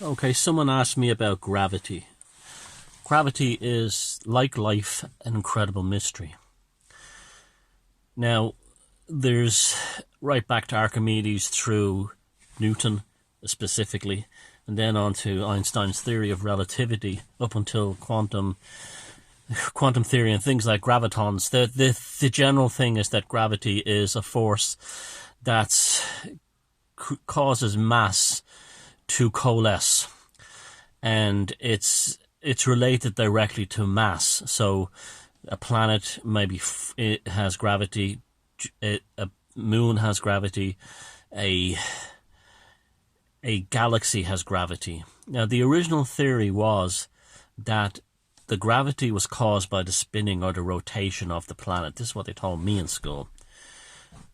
Okay, someone asked me about gravity. Gravity is, like life, an incredible mystery. Now, there's right back to Archimedes through Newton specifically, and then on to Einstein's theory of relativity up until quantum theory and things like gravitons. The general thing is that gravity is a force that causes mass to coalesce, and it's related directly to mass. So a planet maybe it has gravity, a moon has gravity, a galaxy has gravity. Now, the original theory was that the gravity was caused by the spinning or the rotation of the planet. This is what they told me in school.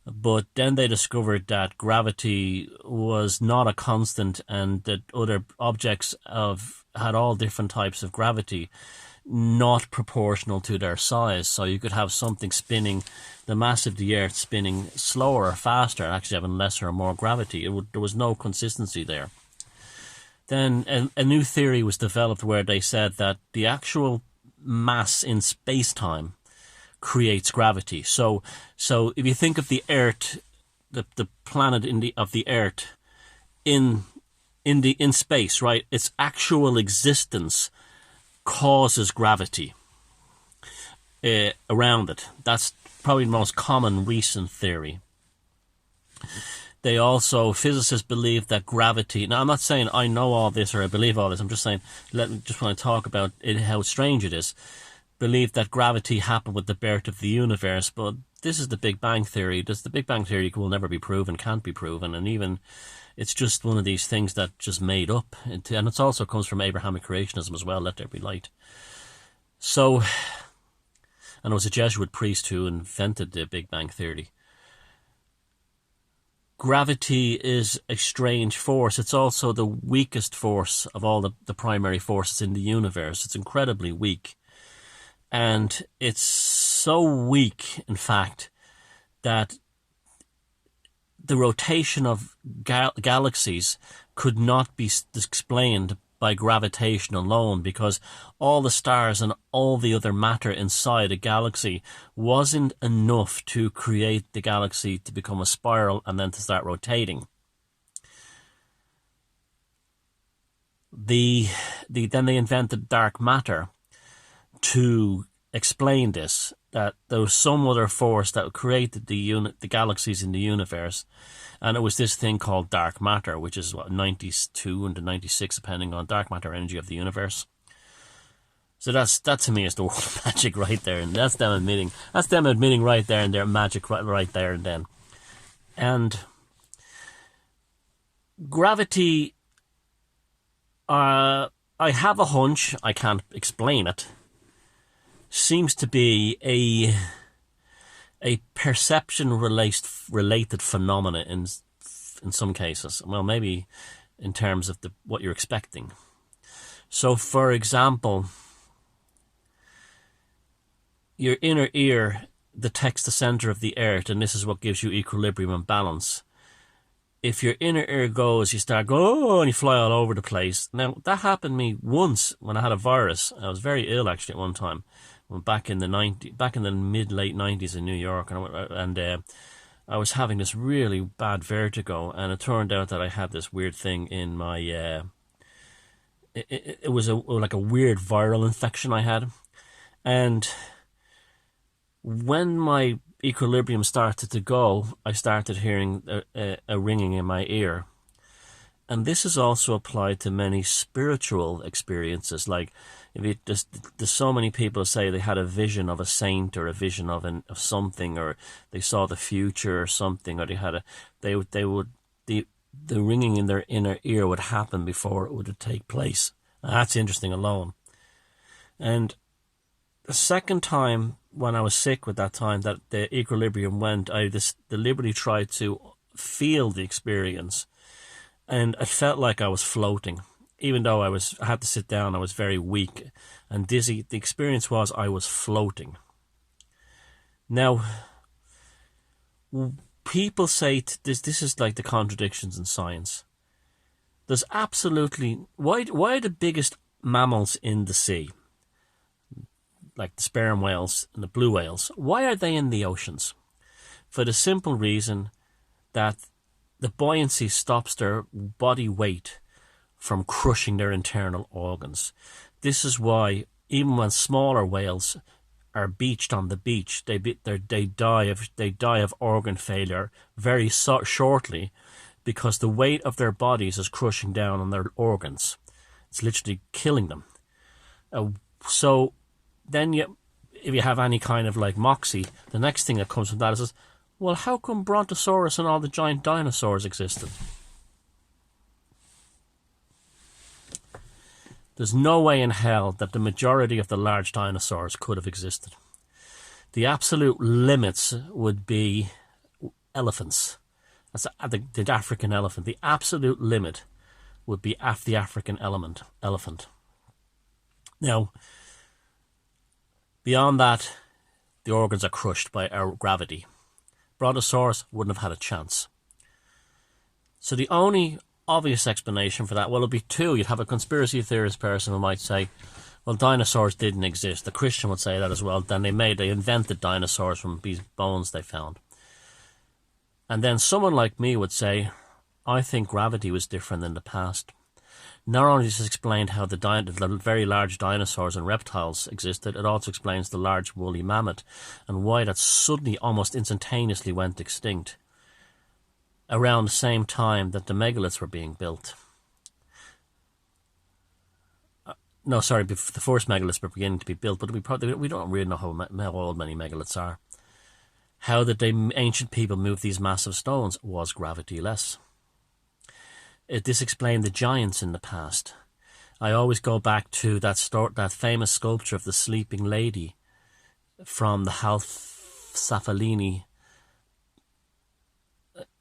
But then they discovered that gravity was not a constant, and that other objects had all different types of gravity, not proportional to their size. So you could have something spinning, the mass of the Earth spinning slower or faster, actually having lesser or more gravity. There was no consistency there. Then a new theory was developed where they said that the actual mass in space-time creates gravity. So if you think of the Earth, the planet of the Earth in space, right? Its actual existence causes gravity around it. That's probably the most common recent theory. They also, physicists believe that gravity. Now, I'm not saying I know all this or I believe all this. I'm just saying, just want to talk about it, how strange it is. Believe that gravity happened with the birth of the universe, but this is the Big Bang Theory. The Big Bang Theory will never be proven, can't be proven, and even it's just one of these things that just made up. And it also comes from Abrahamic creationism as well, let there be light. So, and it was a Jesuit priest who invented the Big Bang Theory. Gravity is a strange force. It's also the weakest force of all the primary forces in the universe. It's incredibly weak. And it's so weak, in fact, that the rotation of galaxies could not be explained by gravitation alone, because all the stars and all the other matter inside a galaxy wasn't enough to create the galaxy to become a spiral and then to start rotating. Then they invented dark matter to explain this, that there was some other force that created the galaxies in the universe, and it was this thing called dark matter, which is 92 and 96, depending on dark matter energy of the universe. So that to me is the world of magic right there, and that's them admitting right there and their magic right there and then. And gravity, I have a hunch, I can't explain it, seems to be a perception related phenomena in some cases. Well, maybe in terms of what you're expecting. So, for example, your inner ear detects the center of the earth, and this is what gives you equilibrium and balance. If your inner ear goes, you start going, oh, and you fly all over the place. Now, that happened to me once when I had a virus. I was very ill, actually, at one time. Back in the mid-late 90s in New York, and I was having this really bad vertigo, and it turned out that I had this weird thing in my, it was like a weird viral infection I had, and when my equilibrium started to go, I started hearing a ringing in my ear. And this is also applied to many spiritual experiences. Like, there's so many people say they had a vision of a saint or a vision of something, or they saw the future or something, or the ringing in their inner ear would happen before it would take place. Now, that's interesting alone. And the second time when I was sick with that time that the equilibrium went, I just deliberately tried to feel the experience. And I felt like I was floating, even though I had to sit down. I was very weak and dizzy. The experience was I was floating. Now, people say this is like the contradictions in science. There's absolutely... Why are the biggest mammals in the sea, like the sperm whales and the blue whales, why are they in the oceans? For the simple reason that the buoyancy stops their body weight from crushing their internal organs. This is why even when smaller whales are beached on the beach, they die of organ failure very shortly, because the weight of their bodies is crushing down on their organs. It's literally killing them. So then if you have any kind of like moxie, the next thing that comes from that is, well, how come Brontosaurus and all the giant dinosaurs existed? There's no way in hell that the majority of the large dinosaurs could have existed. The absolute limits would be elephants. That's the African elephant. The absolute limit would be the African elephant. Now, beyond that, the organs are crushed by our gravity. Brontosaurus wouldn't have had a chance. So the only obvious explanation for that, well, it'll be two. You'd have a conspiracy theorist person who might say, well, dinosaurs didn't exist. The Christian would say that as well. Then they invented dinosaurs from these bones they found. And then someone like me would say, I think gravity was different in the past. Not only does this explain how the very large dinosaurs and reptiles existed, it also explains the large woolly mammoth and why that suddenly, almost instantaneously, went extinct around the same time that the megaliths were being built. The first megaliths were beginning to be built, but we don't really know how old many megaliths are. How did the ancient people move these massive stones? Was gravity less? This explained the giants in the past. I always go back to that famous sculpture of the sleeping lady from the Half-Safalini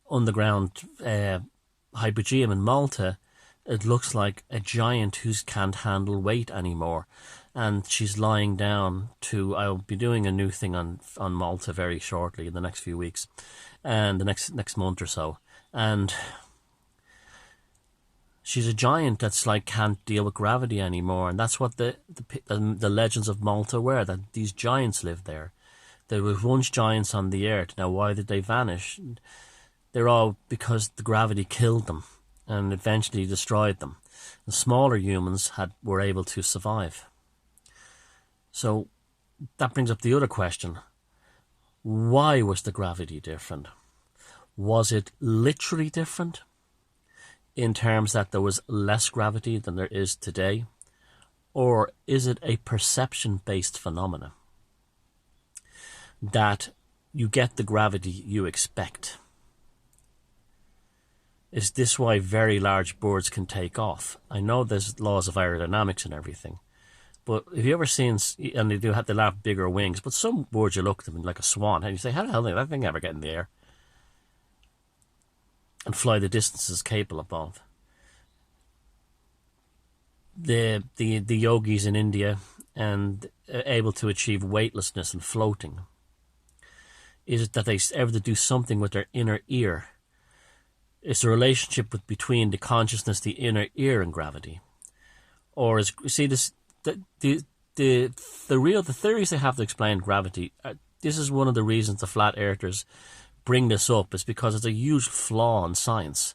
underground Hypogeum in Malta. It looks like a giant who can't handle weight anymore. And she's lying down I'll be doing a new thing on Malta very shortly in the next few weeks, and the next month or so. And she's a giant that's like can't deal with gravity anymore, and that's what the legends of Malta were, that these giants lived there. There were once giants on the earth. Now, why did they vanish? They're all because the gravity killed them and eventually destroyed them. The smaller humans were able to survive. So that brings up the other question. Why was the gravity different? Was it literally different in terms that there was less gravity than there is today? Or is it a perception-based phenomena that you get the gravity you expect? Is this why very large birds can take off? I know there's laws of aerodynamics and everything, but have you ever seen, and they have bigger wings, but some birds you look at them like a swan, and you say, how the hell did that thing ever get in the air and fly the distances capable of? The yogis in India and able to achieve weightlessness and floating, is it that they able to do something with their inner ear? It's a relationship between the consciousness, the inner ear, and gravity, or is the theories they have to explain gravity. This is one of the reasons the flat earthers bring this up, is because it's a huge flaw in science.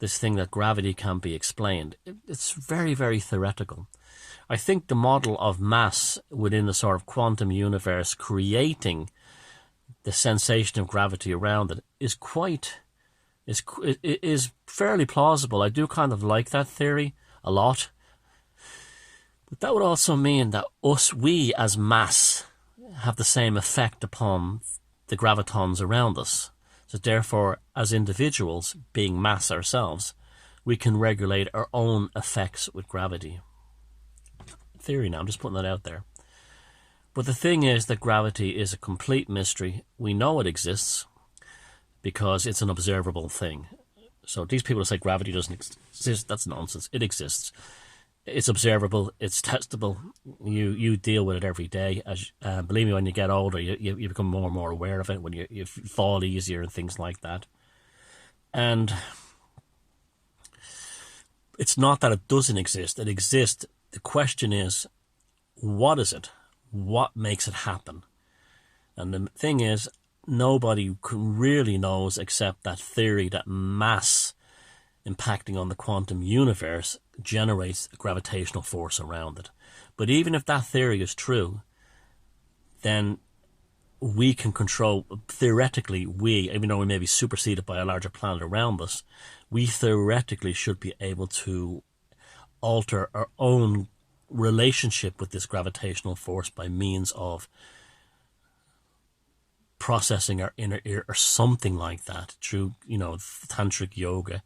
This thing that gravity can be explained. It's very, very theoretical. I think the model of mass within the sort of quantum universe creating the sensation of gravity around it is fairly plausible. I do kind of like that theory a lot. But that would also mean that we as mass have the same effect upon the gravitons around us. So therefore, as individuals, being mass ourselves, we can regulate our own effects with gravity. Theory now, I'm just putting that out there. But the thing is that gravity is a complete mystery. We know it exists because it's an observable thing. So these people who say gravity doesn't exist, that's nonsense. It exists. It's observable. It's testable. You deal with it every day. Believe me, when you get older, you become more and more aware of it, when you fall easier and things like that. And It's not that it doesn't exist. It exists. The question is, what is it? What makes it happen? And the thing is, nobody really knows except that theory that mass impacting on the quantum universe generates a gravitational force around it. But even if that theory is true, then we can control, theoretically, even though we may be superseded by a larger planet around us, we theoretically should be able to alter our own relationship with this gravitational force by means of processing our inner ear or something like that through, tantric yoga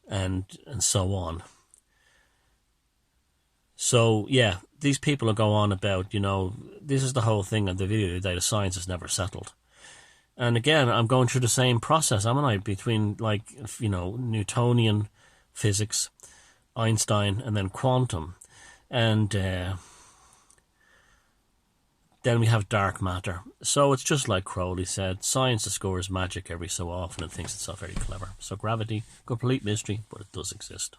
and so on. So, yeah, these people will go on about, this is the whole thing of the video today, the science is never settled. And again, I'm going through the same process, haven't I, between, Newtonian physics, Einstein, and then quantum. And then we have dark matter. So it's just like Crowley said, science discovers magic every so often and thinks itself very clever. So gravity, complete mystery, but it does exist.